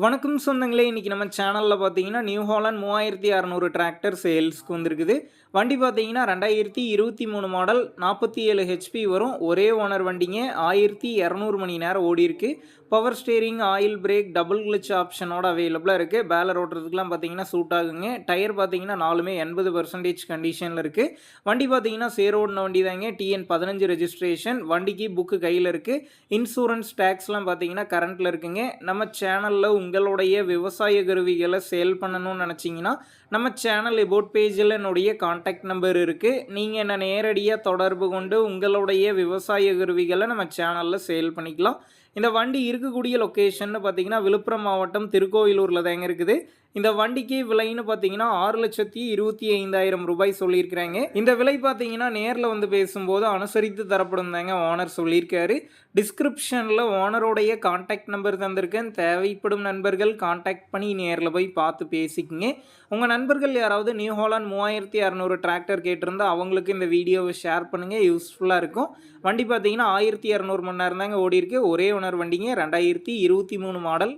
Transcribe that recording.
வணக்கம் சொந்தங்களே, இன்னைக்கு நம்ம சேனல்ல பார்த்தீங்கன்னா, நியூ ஹாலண்ட் 3600 டிராக்டர் சேல்ஸ்க்கு வந்திருக்குது. வண்டி பார்த்தீங்கன்னா 2023 மாடல் 47 ஹெச்பி வரும். ஒரே ஓனர் வண்டிங்க. 1200 மணி நேரம் ஓடியிருக்கு. Power steering, oil brake, double clutch ஆப்ஷனோட அவைலபிளா இருக்கு. பேலர் ஓட்டுறதுக்குலாம் பார்த்தீங்கன்னா சூட் ஆகுங்க. டயர் பார்த்தீங்கன்னா 4மே 80% கண்டிஷன்ல இருக்கு. வண்டி பார்த்தீங்கன்னா சேர் ஓடுன வண்டி தாங்க. TN 15 registration. வண்டிக்கு புக்கு கையில இருக்கு. இன்சூரன்ஸ் டேக்ஸ்லாம் பார்த்தீங்கன்னா கரண்ட்ல இருக்குங்க. நம்ம சேனல்ல உங்களுடைய விவசாய கருவிகளை சேல் பண்ணணும்னு நினச்சிங்கன்னா நம்ம சேனல் எபோட் பேஜில் என்னுடைய காண்டாக்ட் நம்பர் இருக்குது. நீங்கள் என்ன நேரடியாக தொடர்பு கொண்டு உங்களுடைய விவசாய கருவிகளை நம்ம சேனலில் சேல் பண்ணிக்கலாம். இந்த வண்டி இருக்கக்கூடிய லொக்கேஷன் பார்த்தீங்கன்னா விழுப்புரம் மாவட்டம் திருக்கோயிலூரில் தாங்க இருக்குது. இந்த வண்டிக்கு விலைன்னு பார்த்தீங்கன்னா 6,25,000 ரூபாய் சொல்லியிருக்கிறாங்க. இந்த விலை பார்த்தீங்கன்னா நேரில் வந்து பேசும்போது அனுசரித்து தரப்படும் தாங்க ஓனர் சொல்லியிருக்காரு. டிஸ்கிரிப்ஷனில் ஓனருடைய காண்டாக்ட் நம்பர் தந்திருக்கேன். தேவைப்படும் நண்பர்கள் காண்டாக்ட் பண்ணி நேரில் போய் பார்த்து பேசிக்கங்க. உங்கள் நண்பர்கள் யாராவது நியூ ஹாலண்ட் 3600 டிராக்டர் கேட்டிருந்தா அவங்களுக்கு இந்த வீடியோவை ஷேர் பண்ணுங்கள். யூஸ்ஃபுல்லாக இருக்கும். வண்டி பார்த்தீங்கன்னா 1200 மணி நேரம் தாங்க ஓடி இருக்கு. ஒரே ஓனர் வண்டிங்க. 2023 மாடல்.